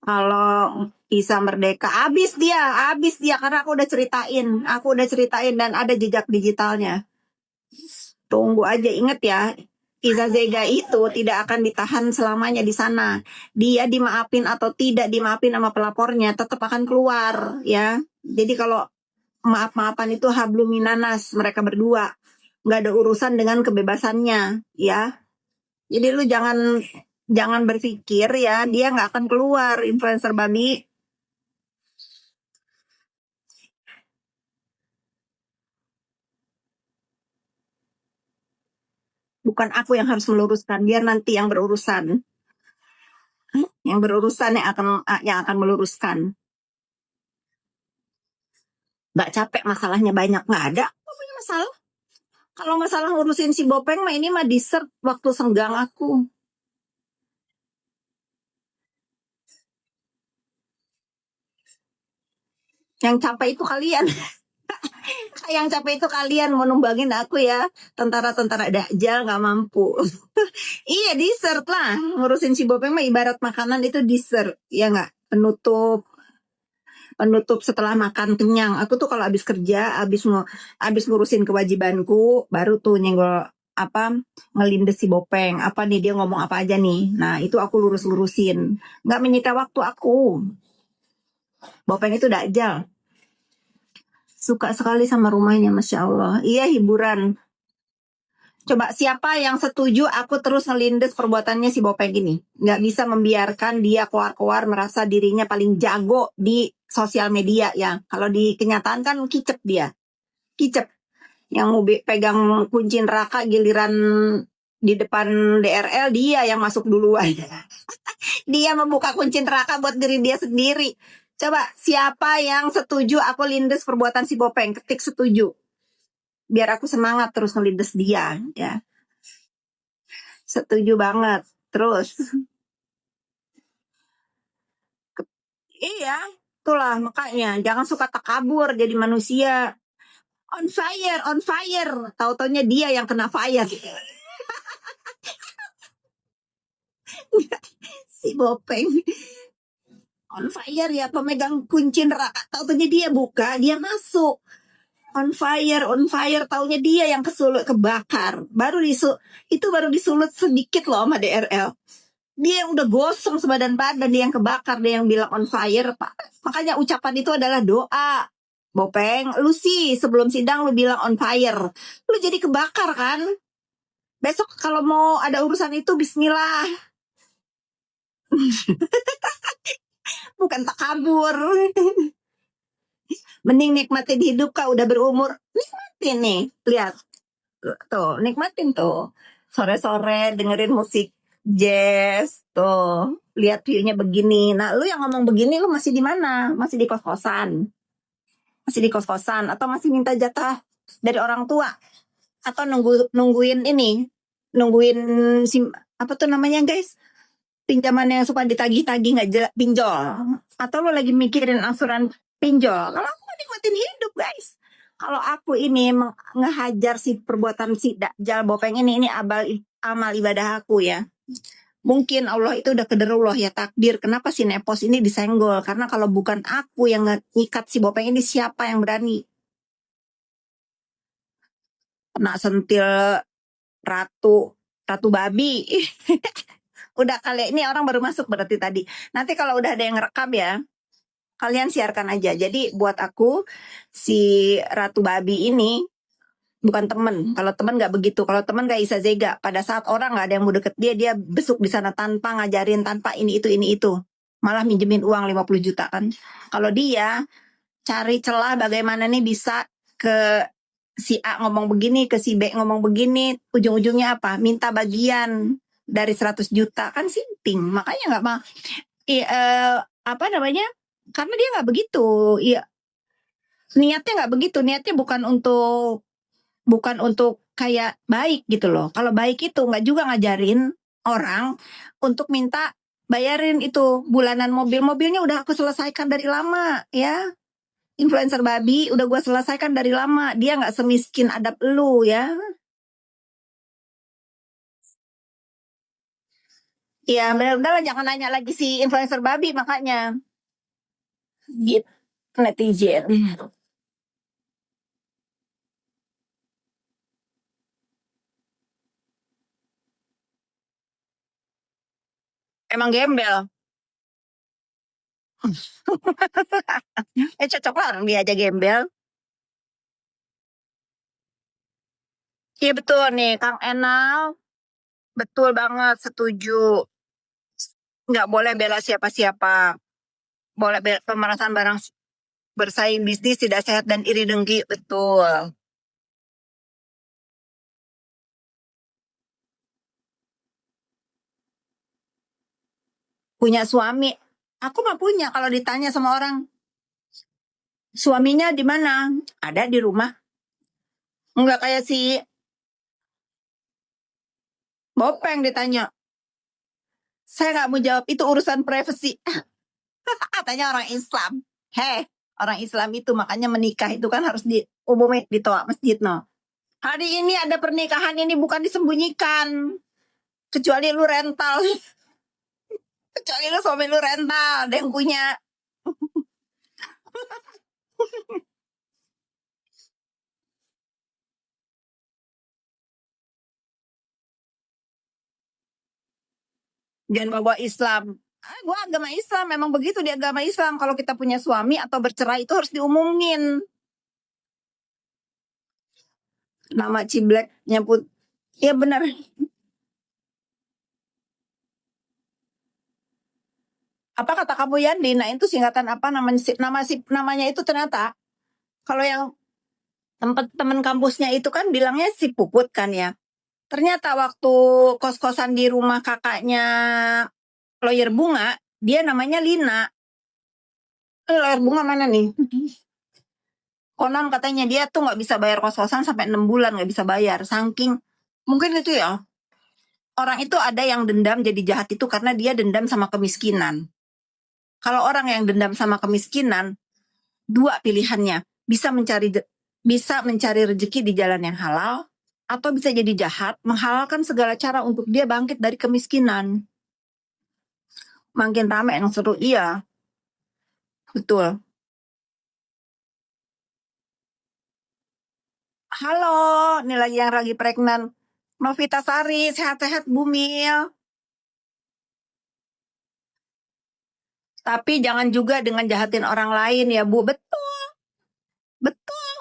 Kalau Isa Merdeka, habis dia karena aku udah ceritain dan ada jejak digitalnya. Tunggu aja, inget ya, Iza Zega itu tidak akan ditahan selamanya di sana. Dia dimaafin atau tidak dimaafin sama pelapornya, tetap akan keluar ya. Jadi kalau maaf-maafan itu habluminanas mereka berdua, nggak ada urusan dengan kebebasannya ya. Jadi lu jangan jangan berpikir ya dia nggak akan keluar influencer babi. Bukan aku yang harus meluruskan, biar nanti yang berurusan. Yang berurusan yang akan meluruskan. Nggak capek masalahnya banyak, nggak ada. Nggak punya masalah. Kalau masalah ngurusin si Bopeng mah ini mah dessert waktu senggang aku. Yang capek itu kalian. Yang capek itu kalian mau numbangin aku ya. Tentara-tentara dajjal nggak mampu. Iya dessert lah. Ngurusin si Bopeng mah ibarat makanan itu dessert. Ya nggak? Penutup setelah makan kenyang. Aku tuh kalau habis kerja, habis ngurusin kewajibanku, baru tuh nyenggol ngelindes si Bopeng. Apa nih dia ngomong apa aja nih. Nah, itu aku lurus-lurusin. Nggak menyita waktu aku. Bopeng itu dajjal. Suka sekali sama rumahnya, Masya Allah. Iya, hiburan. Coba siapa yang setuju aku terus ngelindes perbuatannya si Bopeng ini? Nggak bisa membiarkan dia keluar-keluar merasa dirinya paling jago di sosial media ya. Kalau di kenyataan kan kicep dia. Kicep. Yang pegang kunci neraka giliran di depan DRL dia yang masuk duluan. Dia membuka kunci neraka buat diri dia sendiri. Coba siapa yang setuju aku lindes perbuatan si Bopeng? Ketik setuju. Biar aku semangat terus ngelindes dia ya. Setuju banget. Terus iya, itulah makanya jangan suka takabur jadi manusia. On fire, on fire. Tahu-taunya dia yang kena fire. Si Bopeng on fire ya, pemegang kunci neraka. Tahu-taunya dia buka, dia masuk. On fire, taunya dia yang kesulut kebakar. Itu baru disulut sedikit loh sama DRL. Dia yang udah gosong sebadan badan, dia yang kebakar, dia yang bilang on fire. Makanya ucapan itu adalah doa. Bopeng, lu sih sebelum sidang lu bilang on fire. Lu jadi kebakar kan? Besok kalau mau ada urusan itu bismillah. Bukan takabur. Mending nikmatin hidup kau udah berumur. Nikmatin nih, lihat. Tuh, nikmatin tuh. Sore-sore dengerin musik jazz tuh. Lihat view-nya begini. Nah, lu yang ngomong begini lu masih di mana? Masih di kos-kosan. Masih di kos-kosan atau masih minta jatah dari orang tua? Atau nungguin apa tuh namanya, guys? Pinjaman yang suka ditagih-tagih nggak pinjol. Atau lu lagi mikirin asuran pinjol. Kalau aku mau nikmatin hidup, guys. Kalau aku ini ngehajar si perbuatan si Dajjal Bopeng ini amal ibadah aku ya. Mungkin Allah itu udah kederullah ya, takdir. Kenapa si Nepos ini disenggol? Karena kalau bukan aku yang ngikat si Bopeng ini, siapa yang berani? Kena sentil ratu babi. Udah kali ini orang baru masuk berarti tadi. Nanti kalau udah ada yang rekam ya, kalian siarkan aja. Jadi buat aku si Ratu Babi ini bukan temen. Kalau temen nggak begitu. Kalau temen kayak Isa Zega, pada saat orang nggak ada yang mau deket dia besuk di sana tanpa ngajarin, tanpa ini itu. Malah minjemin uang 50 juta kan. Kalau dia cari celah bagaimana nih bisa ke si A ngomong begini, ke si B ngomong begini, ujung-ujungnya apa? Minta bagian dari 100 juta kan sinting. Makanya nggak mau. Apa namanya? Karena dia nggak begitu. Iya, niatnya nggak begitu. Niatnya bukan untuk kayak baik gitu loh. Kalau baik itu nggak juga ngajarin orang untuk minta bayarin itu bulanan mobilnya udah aku selesaikan dari lama ya. Influencer babi udah gue selesaikan dari lama. Dia nggak semiskin adab lu ya. Iya benar-benar jangan nanya lagi si influencer babi makanya. Gitu netizen. Emang gembel. Cocok lah orang dia aja gembel. Iya betul nih Kang Enal. Betul banget, setuju. Nggak boleh bela siapa-siapa. Boleh bela pemerasan barang bersaing bisnis tidak sehat dan iri dengki. Betul. Punya suami. Aku mah punya kalau ditanya sama orang. Suaminya di mana? Ada di rumah. Nggak kayak si Bopeng ditanya. Saya nggak mau jawab, itu urusan privasi. Katanya orang Islam. Heh, orang Islam itu makanya menikah itu kan harus diumumin di toa masjid, no. Hari ini ada pernikahan ini bukan disembunyikan. Kecuali lu rental. Kecuali lu suami lu rental, ada yang punya. Jangan bawa Islam. Gua agama Islam, memang begitu di agama Islam. Kalau kita punya suami atau bercerai itu harus diumumin. Nama cibleknya pun, ya benar. Apa kata kamu Yandi? Nah itu singkatan apa namanya? Namanya itu ternyata kalau yang tempat teman kampusnya itu kan bilangnya si Puput kan ya. Ternyata waktu kos-kosan di rumah kakaknya lawyer Bunga, dia namanya Lina. Lawyer Bunga mana nih? Konon katanya dia tuh nggak bisa bayar kos-kosan sampai 6 bulan nggak bisa bayar. Saking mungkin itu ya. Orang itu ada yang dendam jadi jahat itu karena dia dendam sama kemiskinan. Kalau orang yang dendam sama kemiskinan, dua pilihannya. Bisa mencari rezeki di jalan yang halal, atau bisa jadi jahat, menghalalkan segala cara untuk dia bangkit dari kemiskinan. Makin ramai yang seru, iya. Betul. Halo, ini lagi yang lagi pregnant. Novita Sari, sehat-sehat Bumil. Tapi jangan juga dengan jahatin orang lain ya Bu. Betul, betul.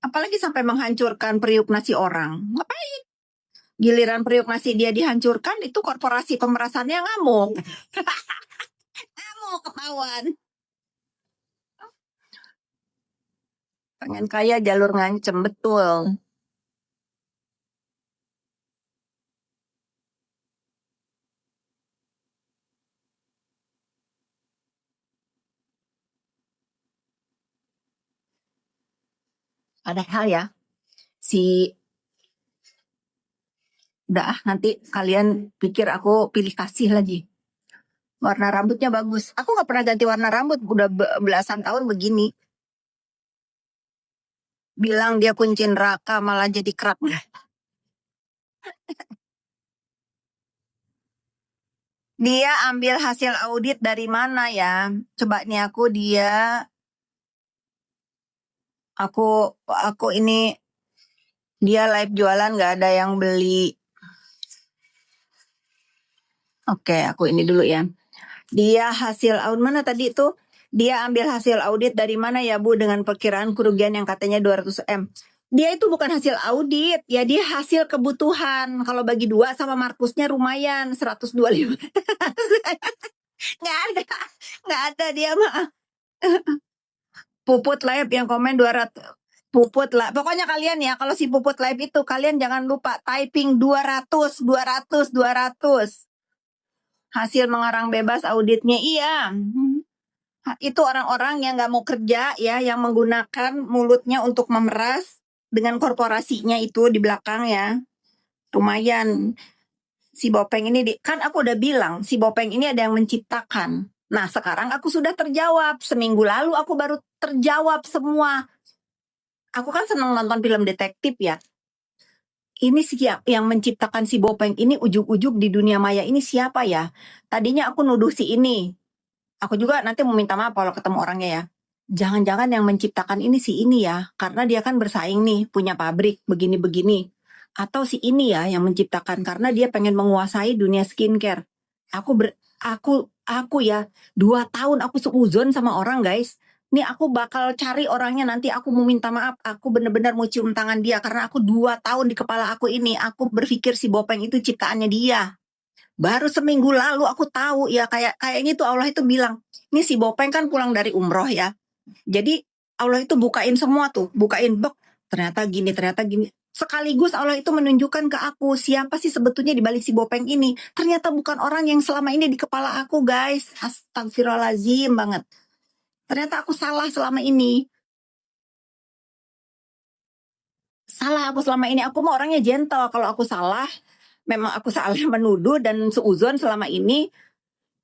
Apalagi sampai menghancurkan periuk nasi orang. Ngapain? Giliran periuk nasi dia dihancurkan, itu korporasi pemerasannya ngamuk. Ngamuk ketahuan. Pengen kaya jalur ngancem, betul. Ada hal ya, si udah nanti kalian pikir aku pilih kasih lagi. Warna rambutnya bagus. Aku nggak pernah ganti warna rambut, udah belasan tahun begini. Bilang dia kunci neraka malah jadi kerap. Dia ambil hasil audit dari mana ya? Coba nih aku ini dia live jualan nggak ada yang beli. Oke, aku ini dulu ya. Dia hasil audit mana tadi tuh? Dia ambil hasil audit dari mana ya Bu dengan perkiraan kerugian yang katanya 200 M. Dia itu bukan hasil audit, ya dia hasil kebutuhan. Kalau bagi 2 sama Markusnya lumayan 125. Nggak ada dia mah. Puput live yang komen 200. Puput lah. Pokoknya kalian ya, kalau si Puput live itu kalian jangan lupa typing 200, 200, 200. Hasil mengarang bebas auditnya iya. Itu orang-orang yang nggak mau kerja ya, yang menggunakan mulutnya untuk memeras dengan korporasinya itu di belakang ya. Lumayan. Si Bopeng ini kan aku udah bilang si Bopeng ini ada yang menciptakan. Nah sekarang aku sudah terjawab. Seminggu lalu aku baru terjawab semua. Aku kan seneng nonton film detektif ya. ini yang menciptakan si Bopeng ini ujug-ujug di dunia maya ini siapa ya? Tadinya aku nuduh si ini. Aku juga nanti mau minta maaf kalau ketemu orangnya ya. Jangan-jangan yang menciptakan ini si ini ya, karena dia kan bersaing nih, punya pabrik begini-begini. Atau si ini ya yang menciptakan karena dia pengen menguasai dunia skincare. Aku ya 2 tahun aku seuzon sama orang guys. Nih aku bakal cari orangnya nanti aku mau minta maaf. Aku bener-bener mau cium tangan dia karena aku 2 tahun di kepala aku ini. Aku berpikir si Bopeng itu ciptaannya dia. Baru seminggu lalu aku tahu ya kayaknya tuh Allah itu bilang, ini si Bopeng kan pulang dari umroh ya. Jadi Allah itu bukain semua tuh, bukain bek, ternyata gini. Sekaligus Allah itu menunjukkan ke aku siapa sih sebetulnya di balik si Bopeng ini. Ternyata bukan orang yang selama ini di kepala aku, guys. Astagfirullahaladzim banget. Ternyata aku salah selama ini. Salah aku selama ini. Aku mau orangnya gentle. Kalau aku salah, memang aku salah menuduh dan seuzon selama ini,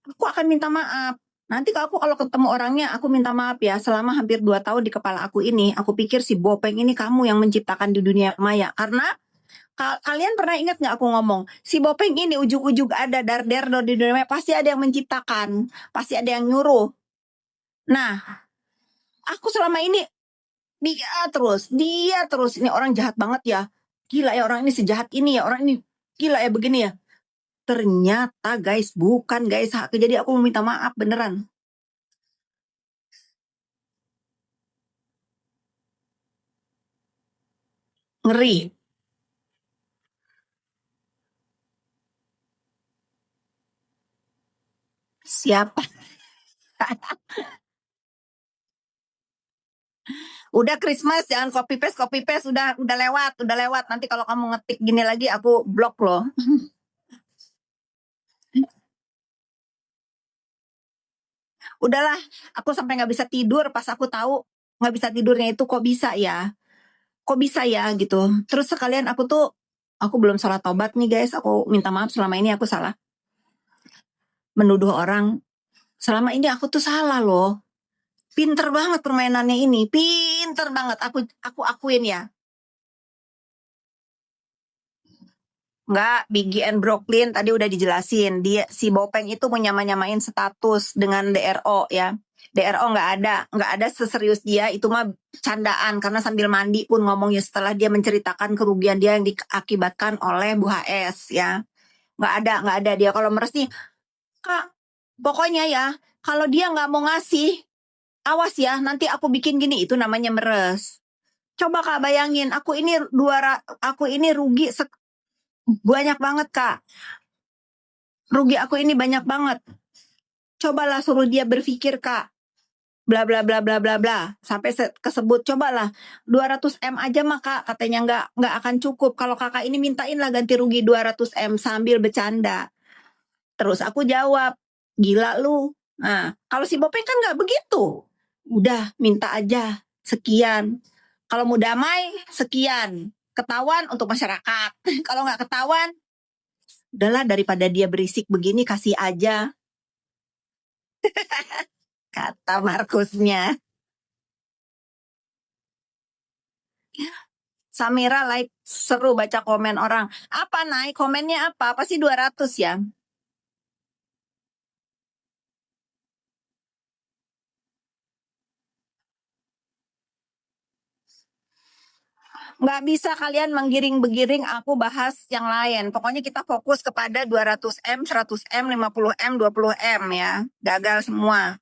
aku akan minta maaf. Nanti kalau ketemu orangnya, aku minta maaf ya. Selama hampir 2 tahun di kepala aku ini, aku pikir si Bopeng ini kamu yang menciptakan di dunia maya. Karena kalian pernah ingat nggak aku ngomong, si Bopeng ini ujug-ujug ada dar-der di dunia maya, pasti ada yang menciptakan, pasti ada yang nyuruh. Nah, aku selama ini dia terus. Ini orang jahat banget ya. Gila ya orang ini sejahat ini ya, orang ini gila ya begini ya. Ternyata guys, bukan guys. Jadi aku mau minta maaf beneran. Ngeri. Siapa? Udah Christmas jangan copy paste udah lewat. Nanti kalau kamu ngetik gini lagi aku blok loh. Udahlah, aku sampai nggak bisa tidur pas aku tahu nggak bisa tidurnya itu kok bisa ya? Kok bisa ya gitu. Terus sekalian aku belum salah tobat nih guys. Aku minta maaf selama ini aku salah menuduh orang. Selama ini aku tuh salah loh. Pinter banget permainannya ini, pinter banget. Aku akuin ya. Enggak, Biggie and Brooklyn tadi udah dijelasin. Si Bopeng itu menyamain status dengan DRO ya. DRO nggak ada seserius dia. Itu mah candaan karena sambil mandi pun ngomongnya setelah dia menceritakan kerugian dia yang diakibatkan oleh Bu HS ya. Nggak ada dia kalau meres nih, Kak. Pokoknya ya, kalau dia nggak mau ngasih, awas ya, nanti aku bikin gini. Itu namanya meres. Coba Kak bayangin, aku ini rugi banyak banget Kak. Rugi aku ini banyak banget. Cobalah suruh dia berpikir Kak. Bla bla bla bla bla bla sampai kesebut. Cobalah 200 M aja mah Kak katanya nggak akan cukup. Kalau Kakak ini mintain lah ganti rugi 200 M sambil bercanda. Terus aku jawab, gila lu. Nah, kalau si Bopeng kan nggak begitu. Udah minta aja sekian. Kalau mau damai sekian. Ketahuan untuk masyarakat. Kalau nggak ketahuan, udahlah daripada dia berisik begini kasih aja. Kata Markusnya. Samira like seru baca komen orang. Apa naik komennya apa? Apa sih 200 ya? Nggak bisa kalian menggiring-begiring aku bahas yang lain. Pokoknya kita fokus kepada 200 M, 100 M, 50 M, 20 M ya. Gagal semua.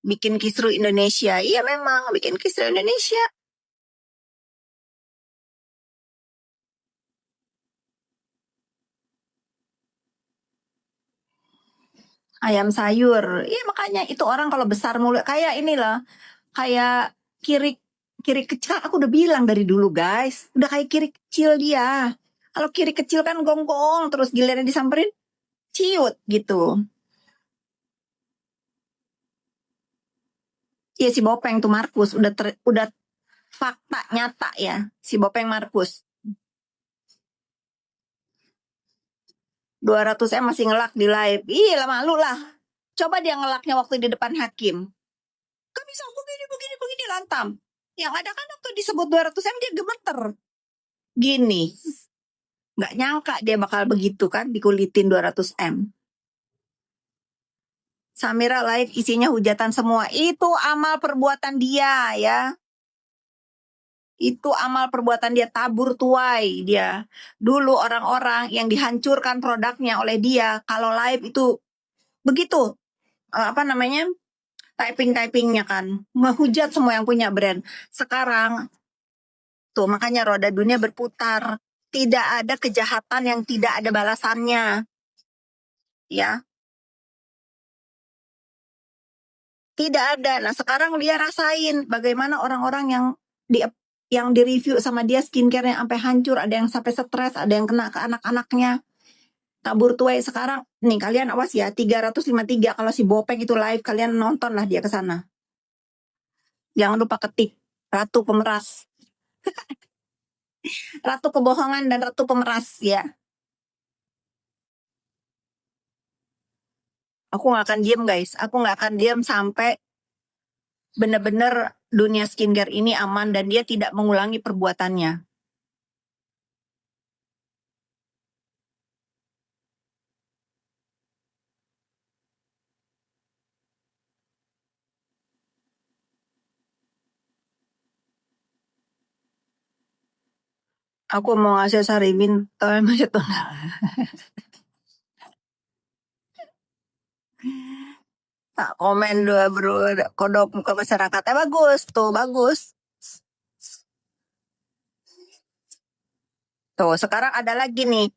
Bikin kisru Indonesia. Iya memang bikin kisru Indonesia. Ayam sayur. Iya makanya itu orang kalau besar mulut kayak inilah. Kayak kiri kiri kecil aku udah bilang dari dulu guys. Udah kayak kiri kecil dia. Kalau kiri kecil kan gonggong terus giliran disamperin ciut gitu. Iya si Bopeng tuh Markus udah fakta nyata ya si Bopeng Markus. 200 M masih ngelak di live. Iya malu lah. Coba dia ngelaknya waktu di depan hakim. Gak bisa begini lantam. Yang ada kan waktu disebut 200 M dia gemeter. Gini, nggak nyangka dia bakal begitu kan, dikulitin 200 M. Samira live isinya hujatan semua. Itu amal perbuatan dia ya. Itu amal perbuatan dia, tabur tuai dia. Dulu orang-orang yang dihancurkan produknya oleh dia, kalau live itu begitu, apa namanya, typingnya kan, ngehujat semua yang punya brand. Sekarang tuh makanya roda dunia berputar. Tidak ada kejahatan yang tidak ada balasannya, ya. Tidak ada. Nah sekarang dia rasain bagaimana orang-orang yang di review sama dia skincare-nya sampai hancur, ada yang sampai stres, ada yang kena ke anak-anaknya. Tabur tuai sekarang. Nih kalian awas ya, 353 kalau si Bopeng itu live, kalian nonton lah dia ke sana. Jangan lupa ketik Ratu Pemeras. Ratu kebohongan dan Ratu Pemeras ya. Aku nggak akan diem guys. Aku nggak akan diem sampai benar-benar dunia skincare ini aman dan dia tidak mengulangi perbuatannya. Aku mau ngasih Saribin, macet tuh. Tak komen dua bro, kodok muka masyarakat. Bagus tuh, bagus. Tuh sekarang ada lagi nih.